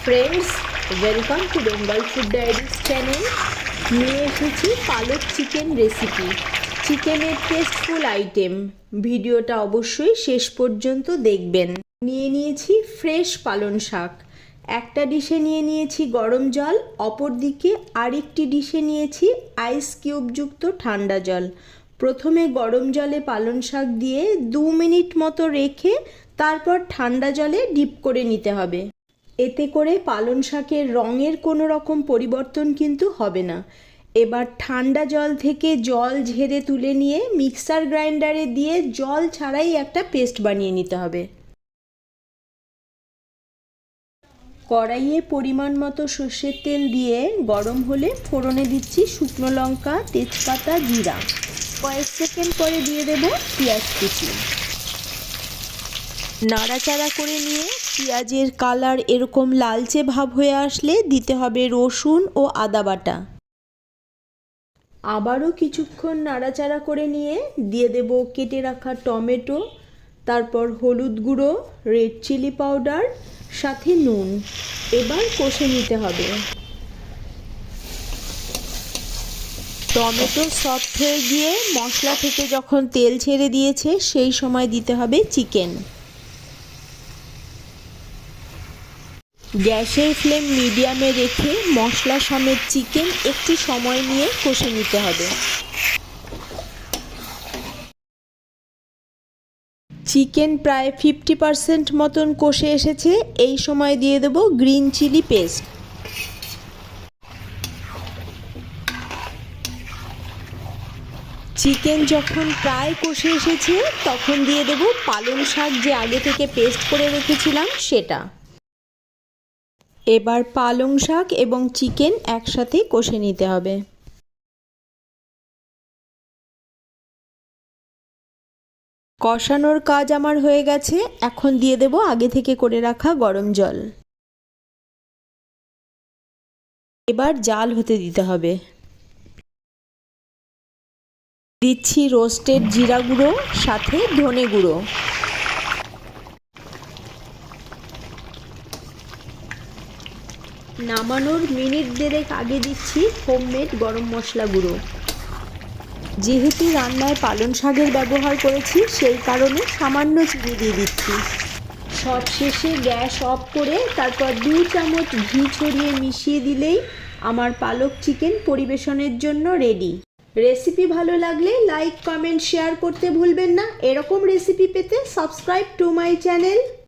Friends, welcome to Bengal food diaries channel. নিয়ে এসেছি পালক চিকেন রেসিপি, চিকেনের টেস্টফুল আইটেম। ভিডিওটা অবশ্যই শেষ পর্যন্ত দেখবেন। নিয়ে নিয়েছি ফ্রেশ পালং শাক, একটা ডিশে নিয়ে নিয়েছি গরম জল, অপর দিকে আরেকটি ডিশে নিয়েছি আইস কিউবযুক্ত ঠান্ডা জল। প্রথমে গরম জলে পালং শাক দিয়ে 2 মিনিট মতো রেখে তারপর ঠান্ডা জলে ডিপ করে নিতে হবে। এতে করে পালং শাকের রঙের কোনো রকম পরিবর্তন কিন্তু হবে না। এবার ঠান্ডা জল থেকে জল ঝেড়ে তুলে নিয়ে মিক্সার গ্রাইন্ডারে দিয়ে জল ছাড়াই একটা পেস্ট বানিয়ে নিতে হবে। কড়াইয়ে পরিমাণ মতো সর্ষের তেল দিয়ে গরম হলে ফোড়নে দিচ্ছি শুকনো লঙ্কা, তেজপাতা, জিরা। কয়েক সেকেন্ড পরে দিয়ে দেব পেঁয়াজ কুচি। নাড়াচাড়া করে নিয়ে পেঁয়াজের কালার এরকম লালচে ভাব হয়ে আসলে দিতে হবে রসুন ও আদা বাটা। আবারও কিছুক্ষণ নাড়াচাড়া করে নিয়ে দিয়ে দেব কেটে রাখা টমেটো, তারপর হলুদ গুঁড়ো, রেড চিলি পাউডার, সাথে নুন। এবার কষে নিতে হবে। টমেটো সফট হয়ে গিয়ে মশলা থেকে যখন তেল ছেড়ে দিয়েছে সেই সময় দিতে হবে চিকেন। গ্যাসের ফ্লেম মিডিয়ামে রেখে মশলা সমেত চিকেন একটু সময় নিয়ে কষে নিতে হবে। চিকেন প্রায় 50% মতন কষে এসেছে। এই সময় দিয়ে দেব গ্রিন চিলি পেস্ট। চিকেন যখন প্রায় কষে এসেছে তখন দিয়ে দেব পালং শাক যে আগে থেকে পেস্ট করে রেখেছিলাম সেটা। এবার পালং শাক এবং চিকেন একসাথে কষে নিতে হবে। কষানোর কাজ আমার হয়ে গেছে। এখন দিয়ে দেব আগে থেকে করে রাখা গরম জল। এবার জাল হতে দিতে হবে। দিচ্ছি রোস্টেড জিরা গুঁড়ো, সাথে ধনে গুঁড়ো। নামানোর মিনিট দেড়েক আগে দিচ্ছি হোমমেড গরম মশলা গুঁড়ো। যেহেতু রান্নায় পালং শাকের ব্যবহার করেছি সেই কারণে সামান্য চিনি দিয়ে দিচ্ছি। সব শেষে গ্যাস অফ করে তারপর 2 চামচ ঘি ছড়িয়ে মিশিয়ে দিলেই আমার পালক চিকেন পরিবেশনের জন্য রেডি। রেসিপি ভালো লাগলে লাইক, কমেন্ট, শেয়ার করতে ভুলবেন না। এরকম রেসিপি পেতে সাবস্ক্রাইব টু মাই চ্যানেল।